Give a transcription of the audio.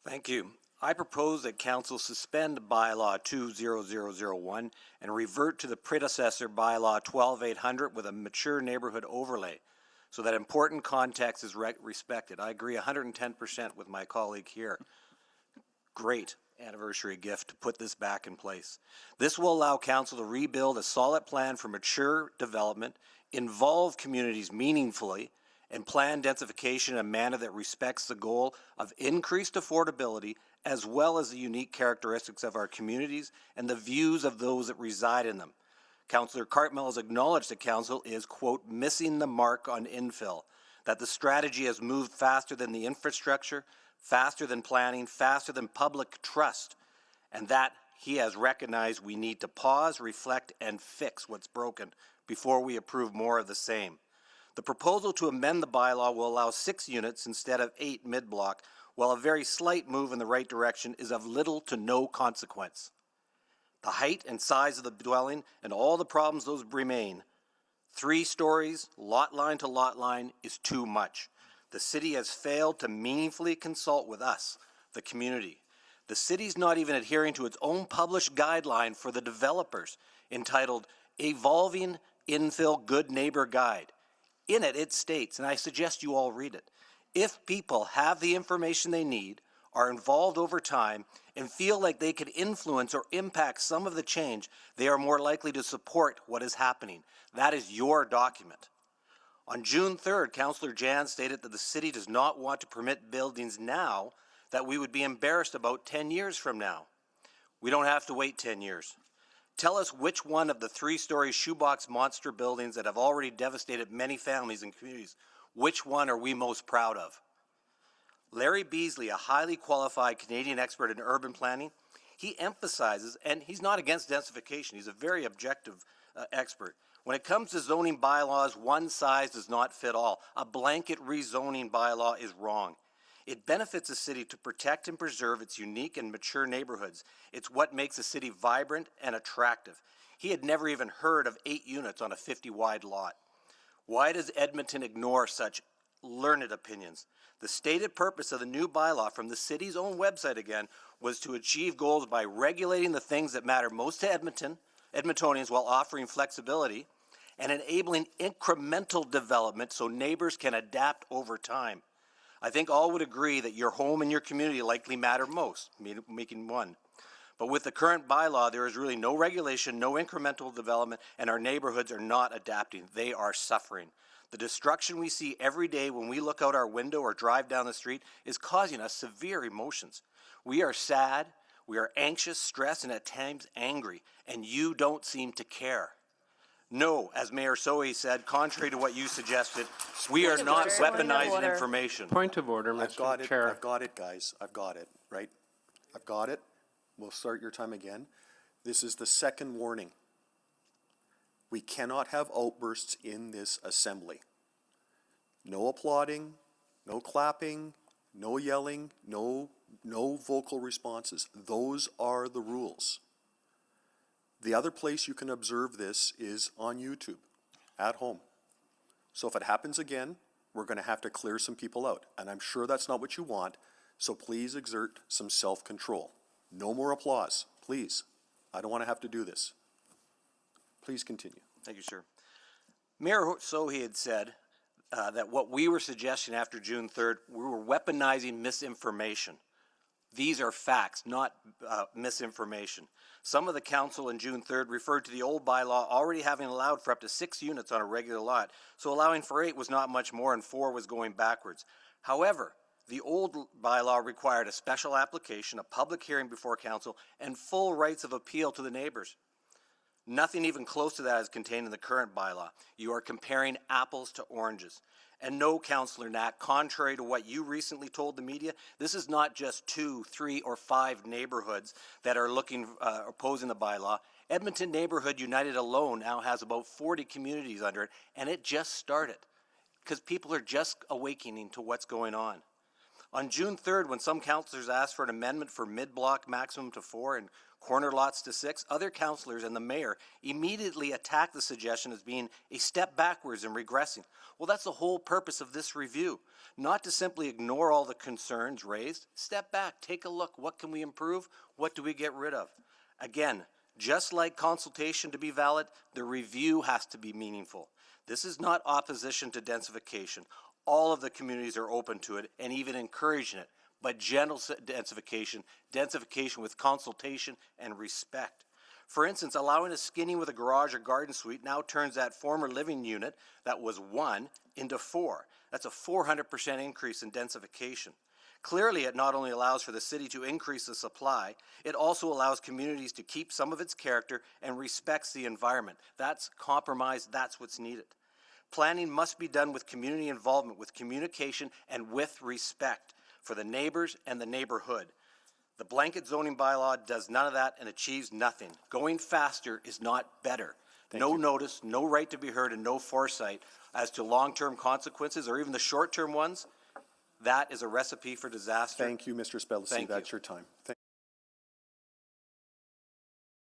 Thank you. I propose that Council suspend bylaw 20001 and revert to the predecessor bylaw 12800 with a mature neighborhood overlay so that important context is respected. I agree 110% with my colleague here. Great anniversary gift to put this back in place. This will allow Council to rebuild a solid plan for mature development, involve communities meaningfully, and plan densification in a manner that respects the goal of increased affordability as well as the unique characteristics of our communities and the views of those that reside in them. Councillor Cartmell has acknowledged that Council is, quote, missing the mark on infill, that the strategy has moved faster than the infrastructure, faster than planning, faster than public trust, and that he has recognized we need to pause, reflect, and fix what's broken before we approve more of the same. The proposal to amend the bylaw will allow 6 units instead of 8 mid-block, while a very slight move in the right direction is of little to no consequence. The height and size of the dwelling and all the problems those remain. 3 stories, lot line to lot line, is too much. The city has failed to meaningfully consult with us, the community. The city's not even adhering to its own published guideline for the developers, entitled Evolving Infill Good Neighbor Guide. In it, it states, and I suggest you all read it, if people have the information they need, are involved over time, and feel like they can influence or impact some of the change, they are more likely to support what is happening. That is your document. On June 3rd, Councillor Jan stated that the city does not want to permit buildings now that we would be embarrassed about 10 years from now. We don't have to wait 10 years. Tell us which one of the 3-story shoebox monster buildings that have already devastated many families and communities, which one are we most proud of? Larry Beasley, a highly qualified Canadian expert in urban planning, he emphasizes, and he's not against densification, he's a very objective expert. When it comes to zoning bylaws, one size does not fit all. A blanket rezoning bylaw is wrong. It benefits a city to protect and preserve its unique and mature neighborhoods. It's what makes a city vibrant and attractive. He had never even heard of 8 units on a 50-wide lot. Why does Edmonton ignore such learned opinions? The stated purpose of the new bylaw from the city's own website again was to achieve goals by regulating the things that matter most to Edmontonians while offering flexibility and enabling incremental development so neighbors can adapt over time. I think all would agree that your home and your community likely matter most, making one. But with the current bylaw, there is really no regulation, no incremental development, and our neighborhoods are not adapting. They are suffering. The destruction we see every day when we look out our window or drive down the street is causing us severe emotions. We are sad, we are anxious, stressed, and at times angry, and you don't seem to care. No, as Mayor Soe said, contrary to what you suggested, we are not weaponizing information. Point of order, Mr. Chair. I've got it, guys. I've got it, right? I've got it. We'll start your time again. This is the second warning. We cannot have outbursts in this assembly. No applauding, no clapping, no yelling, no vocal responses. Those are the rules. The other place you can observe this is on YouTube, at home. So if it happens again, we're going to have to clear some people out. And I'm sure that's not what you want, so please exert some self-control. No more applause, please. I don't want to have to do this. Please continue. Thank you, sir. Mayor Soe had said that what we were suggesting after June 3rd, we were weaponizing misinformation. These are facts, not misinformation. Some of the council on June 3rd referred to the old bylaw already having allowed for up to 6 units on a regular lot, so allowing for 8 was not much more and 4 was going backwards. However, the old bylaw required a special application, a public hearing before council, and full rights of appeal to the neighbors. Nothing even close to that is contained in the current bylaw. You are comparing apples to oranges. And no, Councillor Knack, contrary to what you recently told the media, this is not just 2, 3, or 5 neighborhoods that are opposing the bylaw. Edmonton Neighborhood United alone now has about 40 communities under it, and it just started because people are just awakening to what's going on. On June 3rd, when some councillors asked for an amendment for mid-block maximum to 4 and corner lots to 6, other councillors and the mayor immediately attacked the suggestion as being a step backwards and regressing. Well, that's the whole purpose of this review, not to simply ignore all the concerns raised. Step back, take a look. What can we improve? What do we get rid of? Again, just like consultation to be valid, the review has to be meaningful. This is not opposition to densification. All of the communities are open to it and even encouraging it, but gentle densification with consultation and respect. For instance, allowing a skinny with a garage or garden suite now turns that former living unit that was 1 into 4. That's a 400% increase in densification. Clearly, it not only allows for the city to increase the supply, it also allows communities to keep some of its character and respects the environment. That's compromise, that's what's needed. Planning must be done with community involvement, with communication, and with respect for the neighbors and the neighborhood. The blanket zoning bylaw does none of that and achieves nothing. Going faster is not better. No notice, no right to be heard, and no foresight as to long-term consequences or even the short-term ones. That is a recipe for disaster. Thank you, Mr. Spelliscy. Thank you. That's your time. Thank